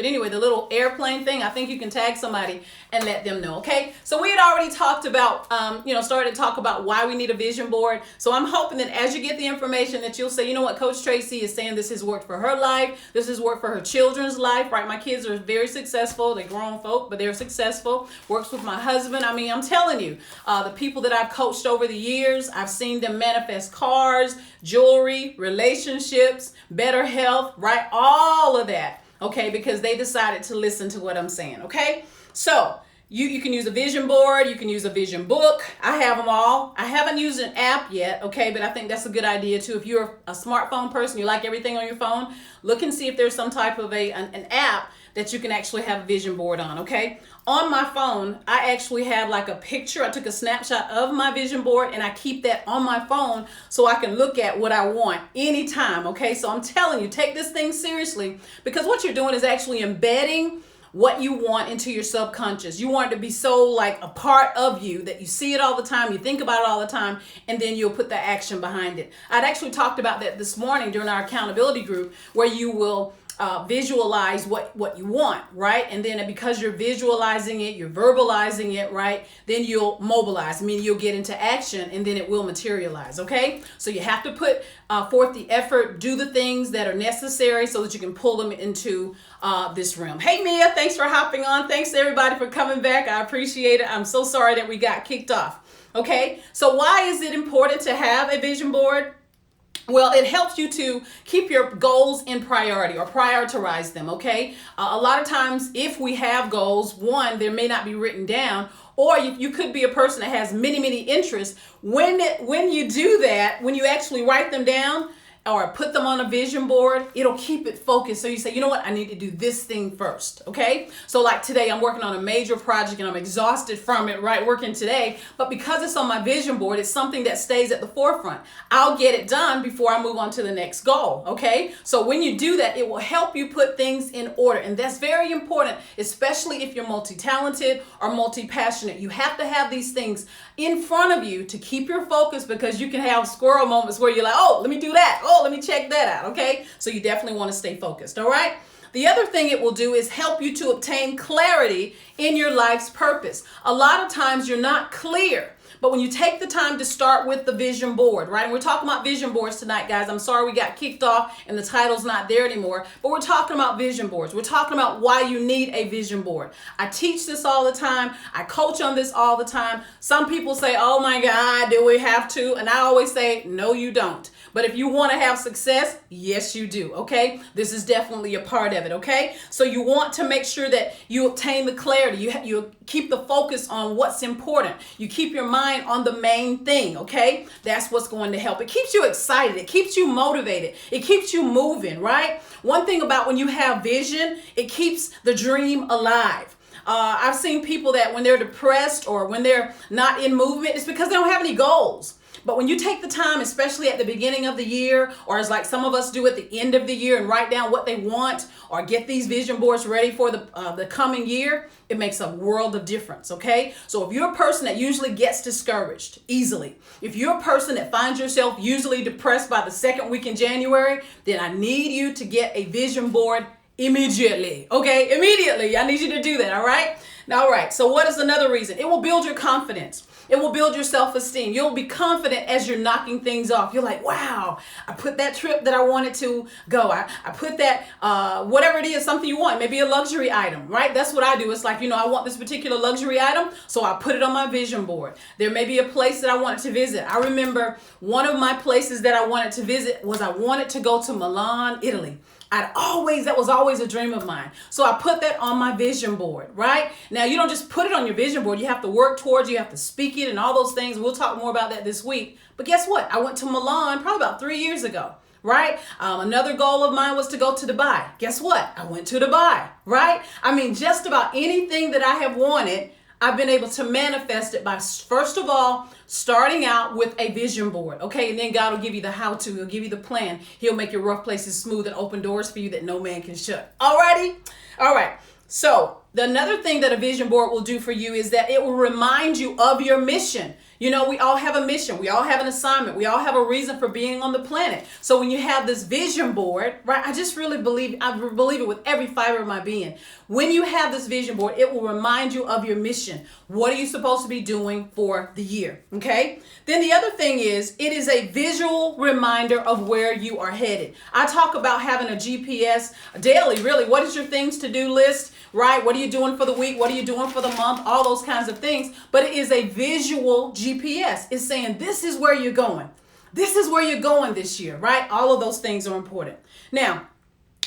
But anyway, the little airplane thing, I think you can tag somebody and let them know, okay? So we had already talked about, started to talk about why we need a vision board. So I'm hoping that as you get the information that you'll say, you know what, Coach Tracie is saying this has worked for her life. This has worked for her children's life, right? My kids are very successful. They're grown folk, but they're successful. Works with my husband. I mean, I'm telling you, the people that I've coached over the years, I've seen them manifest cars, jewelry, relationships, better health, right? All of that. Okay, because they decided to listen to what I'm saying, okay? So you can use a vision board, you can use a vision book. I have them all. I haven't used an app yet, okay, but I think that's a good idea too. If you're a smartphone person, you like everything on your phone, look and see if there's some type of an app that you can actually have a vision board on, okay? On my phone, I actually have like a picture. I took a snapshot of my vision board and I keep that on my phone so I can look at what I want anytime, okay? So I'm telling you, take this thing seriously, because what you're doing is actually embedding what you want into your subconscious. You want it to be so like a part of you that you see it all the time, you think about it all the time, and then you'll put the action behind it. I'd actually talked about that this morning during our accountability group, where you will visualize what you want, right? And then because you're visualizing it, you're verbalizing it, right? Then you'll mobilize. I mean, you'll get into action and then it will materialize, okay? So you have to put forth the effort, do the things that are necessary so that you can pull them into this realm. Hey, Mia, thanks for hopping on. Thanks to everybody for coming back. I appreciate it. I'm so sorry that we got kicked off, okay? So why is it important to have a vision board? Well, it helps you to keep your goals in priority or prioritize them, okay? A lot of times if we have goals, one, they may not be written down, or you could be a person that has many interests. When you do that, when you actually write them down or put them on a vision board, it'll keep it focused. So you say, you know what, I need to do this thing first, okay? So like today, I'm working on a major project and I'm exhausted from it, right, working today. But because it's on my vision board, it's something that stays at the forefront. I'll get it done before I move on to the next goal, okay? So when you do that, it will help you put things in order. And that's very important, especially if you're multi-talented or multi-passionate. You have to have these things in front of you to keep your focus, because you can have squirrel moments where you're like, oh, let me do that. Oh, let me check that out, okay? So you definitely want to stay focused, all right? The other thing it will do is help you to obtain clarity in your life's purpose. A lot of times you're not clear, but when you take the time to start with the vision board, right? And we're talking about vision boards tonight, guys. I'm sorry we got kicked off and the title's not there anymore, but we're talking about vision boards. We're talking about why you need a vision board. I teach this all the time. I coach on this all the time. Some people say, oh my God, do we have to? And I always say, no, you don't. But if you want to have success, yes, you do, okay? This is definitely a part of it, okay? So you want to make sure that you obtain the clarity. You keep the focus on what's important. You keep your mind on the main thing, okay? That's what's going to help. It keeps you excited. It keeps you motivated. It keeps you moving, right? One thing about when you have vision, it keeps the dream alive. I've seen people that when they're depressed or when they're not in movement, it's because they don't have any goals. But when you take the time, especially at the beginning of the year, or as like some of us do at the end of the year, and write down what they want or get these vision boards ready for the coming year, it makes a world of difference, okay? So if you're a person that usually gets discouraged easily, if you're a person that finds yourself usually depressed by the second week in January, then I need you to get a vision board immediately, okay? Immediately. I need you to do that, all right? Now, all right, so what is another reason? It will build your confidence. It will build your self-esteem. You'll be confident as you're knocking things off. You're like, wow, I put that trip that I wanted to go. I put that, whatever it is, something you want, maybe a luxury item, right? That's what I do. It's like, I want this particular luxury item, so I put it on my vision board. There may be a place that I wanted to visit. I remember one of my places that I wanted to visit was I wanted to go to Milan, Italy. That was always a dream of mine. So I put that on my vision board, right? Now, you don't just put it on your vision board. You have to work towards it. You have to speak it and all those things. We'll talk more about that this week. But guess what? I went to Milan probably about 3 years ago, right? Another goal of mine was to go to Dubai. Guess what? I went to Dubai, right? I mean, just about anything that I have wanted, I've been able to manifest it by, first of all, starting out with a vision board, okay? And then God will give you the how-to. He'll give you the plan. He'll make your rough places smooth and open doors for you that no man can shut. Alrighty? All right. So another thing that a vision board will do for you is that it will remind you of your mission. You know, we all have a mission. We all have an assignment. We all have a reason for being on the planet. So when you have this vision board, right, I just really believe it with every fiber of my being. When you have this vision board, it will remind you of your mission. What are you supposed to be doing for the year? Okay. Then the other thing is, it is a visual reminder of where you are headed. I talk about having a GPS daily, really. What is your things to do list, right? What are you doing for the week? What are you doing for the month? All those kinds of things. But it is a visual GPS. It's saying this is where you're going. This is where you're going this year, right? All of those things are important. Now,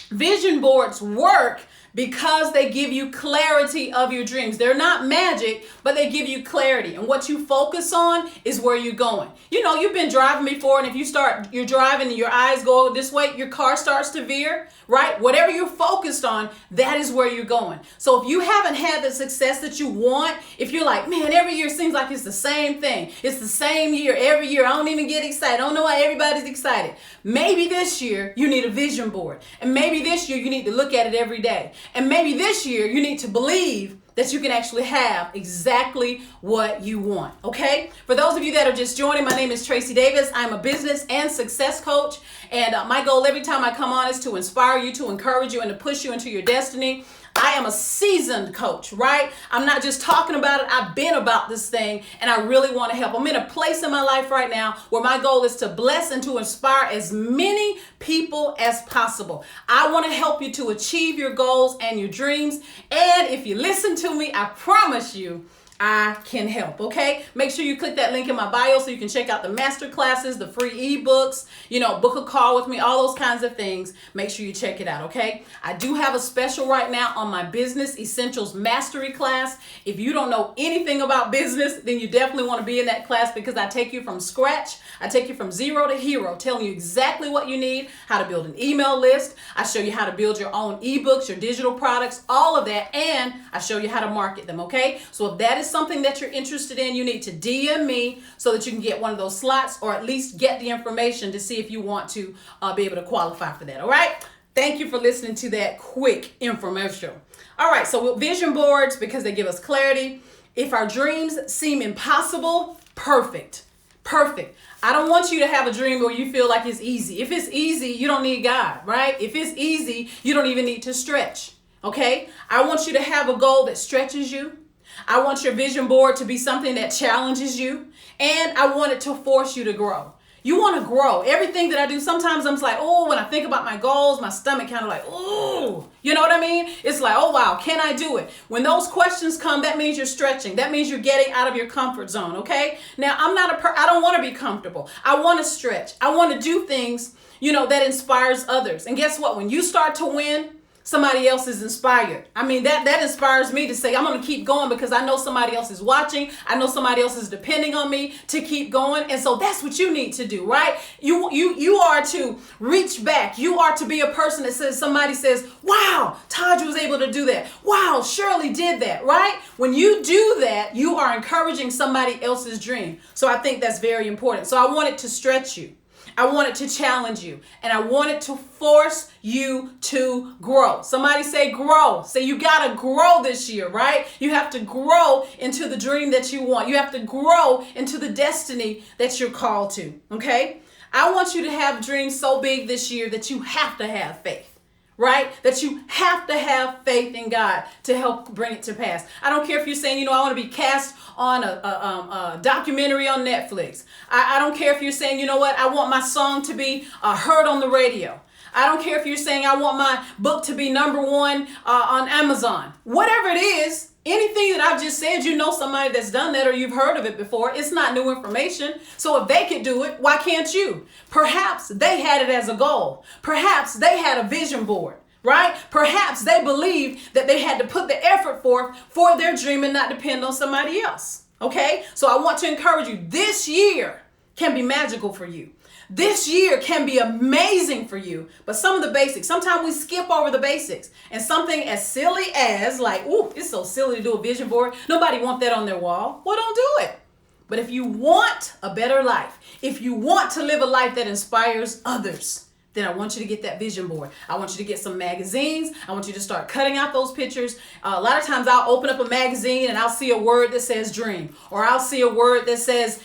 vision boards work because they give you clarity of your dreams. They're not magic, but they give you clarity. And what you focus on is where you're going. You know, you've been driving before, and if you're driving and your eyes go this way, your car starts to veer, right? Whatever you're focused on, that is where you're going. So if you haven't had the success that you want, if you're like, man, every year seems like it's the same thing. It's the same year every year. I don't even get excited. I don't know why everybody's excited. Maybe this year you need a vision board. And maybe this year you need to look at it every day. And maybe this year you need to believe that you can actually have exactly what you want, okay? For those of you that are just joining, my name is Tracie Davis. I'm a business and success coach, and my goal every time I come on is to inspire you, to encourage you, and to push you into your destiny. I am a seasoned coach, right? I'm not just talking about it. I've been about this thing, and I really want to help. I'm in a place in my life right now where my goal is to bless and to inspire as many people as possible. I want to help you to achieve your goals and your dreams. And if you listen to me, I promise you, I can help, okay? Make sure you click that link in my bio so you can check out the master classes, the free ebooks, you know, book a call with me, all those kinds of things. Make sure you check it out, okay? I do have a special right now on my Business Essentials Mastery class. If you don't know anything about business, then you definitely want to be in that class, because I take you from scratch. I take you from zero to hero, telling you exactly what you need, how to build an email list. I show you how to build your own ebooks, your digital products, all of that, and I show you how to market them, okay? So if that is something that you're interested in, you need to DM me so that you can get one of those slots, or at least get the information to see if you want to be able to qualify for that. All right. Thank you for listening to that quick infomercial. All right. So with vision boards, because they give us clarity. If our dreams seem impossible, perfect. I don't want you to have a dream where you feel like it's easy. If it's easy, you don't need God, right? If it's easy, you don't even need to stretch. Okay. I want you to have a goal that stretches you. I want your vision board to be something that challenges you, and I want it to force you to grow. You want to grow. Everything that I do, sometimes I'm like, oh, when I think about my goals, my stomach kind of like, oh, you know what I mean? It's like, oh, wow, can I do it? When those questions come, that means you're stretching. That means you're getting out of your comfort zone, okay? Now, I don't want to be comfortable. I want to stretch. I want to do things, you know, that inspires others. And guess what? When you start to win, somebody else is inspired. I mean, that inspires me to say, I'm going to keep going, because I know somebody else is watching. I know somebody else is depending on me to keep going. And so that's what you need to do, right? You are to reach back. You are to be a person that says, somebody says, wow, Taj was able to do that. Wow, Shirley did that, right? When you do that, you are encouraging somebody else's dream. So I think that's very important. So I want it to stretch you. I want it to challenge you, and I want it to force you to grow. Somebody say grow. Say you got to grow this year, right? You have to grow into the dream that you want. You have to grow into the destiny that you're called to, okay? I want you to have dreams so big this year that you have to have faith. Right? That you have to have faith in God to help bring it to pass. I don't care if you're saying, you know, I want to be cast on a documentary on Netflix. I don't care if you're saying, you know what, I want my song to be heard on the radio. I don't care if you're saying I want my book to be #1 on Amazon. Whatever it is, anything that I've just said, you know somebody that's done that, or you've heard of it before. It's not new information. So if they could do it, why can't you? Perhaps they had it as a goal. Perhaps they had a vision board, right? Perhaps they believed that they had to put the effort forth for their dream and not depend on somebody else. Okay? So I want to encourage you. This year can be magical for you. This year can be amazing for you, but some of the basics, sometimes we skip over the basics, and something as silly as like, ooh, it's so silly to do a vision board. Nobody wants that on their wall. Well, don't do it. But if you want a better life, if you want to live a life that inspires others, then I want you to get that vision board. I want you to get some magazines. I want you to start cutting out those pictures. A lot of times I'll open up a magazine and I'll see a word that says dream, or I'll see a word that says,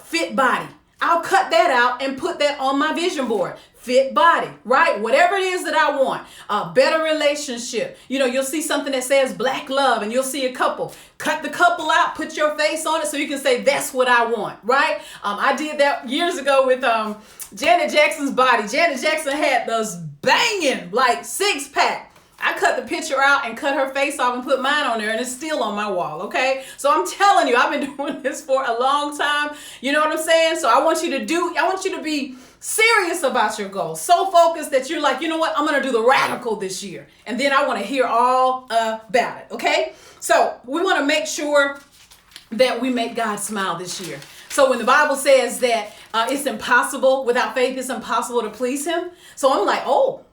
fit body. I'll cut that out and put that on my vision board. Fit body, right? Whatever it is that I want, a better relationship. You'll see something that says black love and you'll see a couple. Cut the couple out, put your face on it so you can say, that's what I want, right? I did that years ago with Janet Jackson's body. Janet Jackson had those banging, like 6-pack. I cut the picture out and cut her face off and put mine on there, and it's still on my wall, okay? So I'm telling you, I've been doing this for a long time. You know what I'm saying? So I want you to be serious about your goals. So focused that you're like, you know what? I'm going to do the radical this year. And then I want to hear all about it, okay? So we want to make sure that we make God smile this year. So when the Bible says that it's impossible, without faith, it's impossible to please him. So I'm like,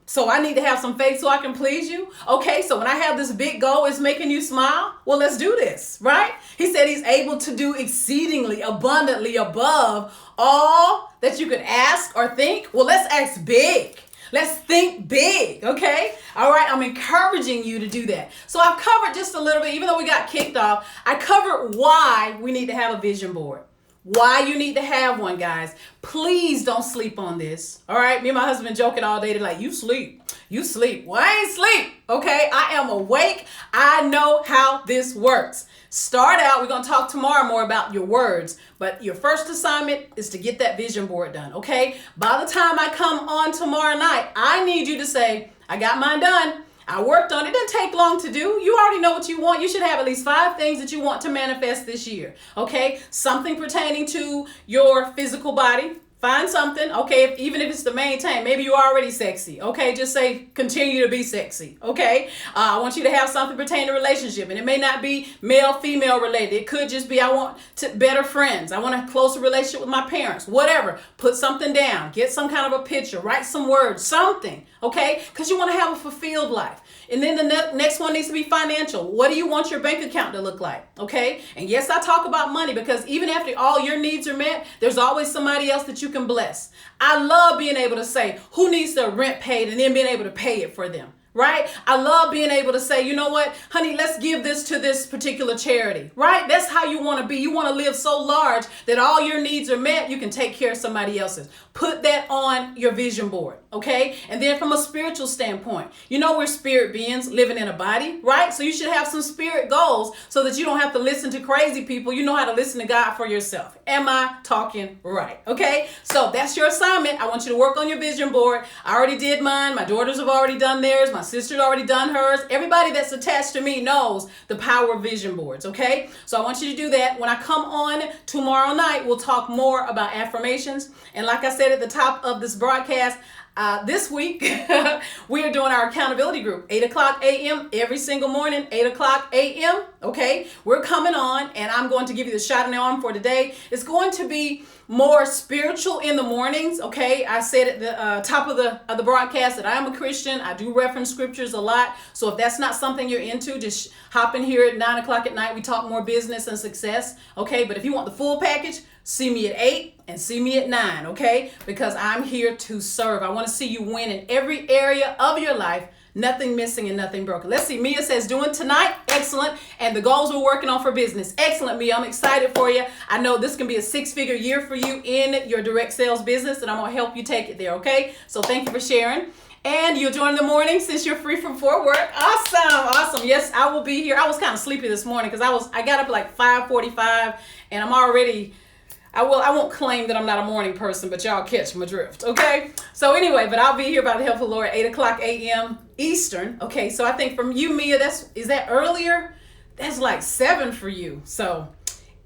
so I need to have some faith so I can please you. Okay, so when I have this big goal, it's making you smile. Well, let's do this, right? He said he's able to do exceedingly abundantly above all that you could ask or think. Well, let's ask big. Let's think big, okay? All right, I'm encouraging you to do that. So I've covered just a little bit, even though we got kicked off, I covered why we need to have a vision board. Why you need to have one, guys. Please don't sleep on this. All right. Me and my husband joking all day. They're like, you sleep. Well, I ain't sleep. Okay. I am awake. I know how this works. Start out. We're going to talk tomorrow more about your words. But your first assignment is to get that vision board done. Okay. By the time I come on tomorrow night, I need you to say, I got mine done. I worked on it. It didn't take long to do. You already know what you want. You should have at least 5 things that you want to manifest this year. Okay? Something pertaining to your physical body. Find something, okay, even if it's to maintain. Maybe you're already sexy, okay? Just say, continue to be sexy, okay? I want you to have something pertaining to relationship, and it may not be male-female related. It could just be, I want better friends. I want a closer relationship with my parents, whatever. Put something down. Get some kind of a picture. Write some words, something, okay? Because you want to have a fulfilled life. And then the next one needs to be financial. What do you want your bank account to look like? Okay. And yes, I talk about money because even after all your needs are met, there's always somebody else that you can bless. I love being able to say who needs their rent paid and then being able to pay it for them. Right? I love being able to say, you know what, honey, let's give this to this particular charity. Right? That's how you want to be. You want to live so large that all your needs are met. You can take care of somebody else's. Put that on your vision board. Okay? And then from a spiritual standpoint, we're spirit beings living in a body, right? So you should have some spirit goals so that you don't have to listen to crazy people. You know how to listen to God for yourself. Am I talking right? Okay? So that's your assignment. I want you to work on your vision board. I already did mine. My daughters have already done theirs. My sister's already done hers. Everybody that's attached to me knows the power of vision boards, okay? So I want you to do that. When I come on tomorrow night, we'll talk more about affirmations. And like I said at the top of this broadcast, this week, we are doing our accountability group, 8 o'clock a.m. every single morning, 8 o'clock a.m. Okay, we're coming on, and I'm going to give you the shot in the arm for today. It's going to be more spiritual in the mornings. Okay, I said at the top of the broadcast that I am a Christian. I do reference scriptures a lot. So if that's not something you're into, just hop in here at 9 o'clock at night. We talk more business and success. Okay, but if you want the full package, see me at 8 and see me at 9, okay? Because I'm here to serve. I want to see you win in every area of your life, nothing missing and nothing broken. Let's see, Mia says, doing tonight, excellent. And the goals we're working on for business, excellent, Mia. I'm excited for you. I know this can be a 6-figure year for you in your direct sales business, and I'm going to help you take it there, okay? So thank you for sharing. And you'll join in the morning since you're free from work. Awesome. Yes, I will be here. I was kind of sleepy this morning because I got up at like 5:45, and I'm already... I won't claim that I'm not a morning person, but y'all catch my drift, okay? So anyway, but I'll be here by the help of the Lord, 8 o'clock a.m. Eastern. Okay, so I think from you, Mia, is that earlier? That's like 7 for you. So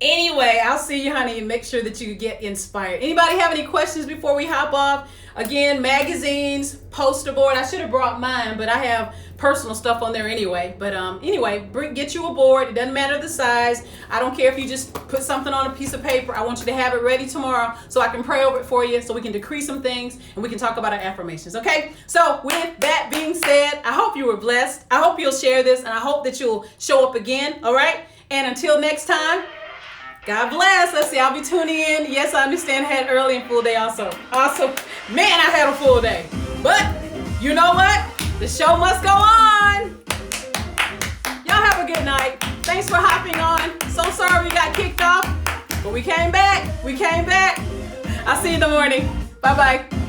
anyway, I'll see you, honey, and make sure that you get inspired. Anybody have any questions before we hop off? Again, magazines, poster board. I should have brought mine, but I have personal stuff on there anyway. But anyway, get you a board. It doesn't matter the size. I don't care if you just put something on a piece of paper. I want you to have it ready tomorrow so I can pray over it for you so we can decree some things and we can talk about our affirmations, okay? So with that being said, I hope you were blessed. I hope you'll share this, and I hope that you'll show up again, all right? And until next time, God bless. Let's see, I'll be tuning in. Yes, I understand I had early and full day also. Awesome. Man, I had a full day. But you know what? The show must go on. Y'all have a good night. Thanks for hopping on. So sorry we got kicked off, but we came back. I'll see you in the morning. Bye-bye.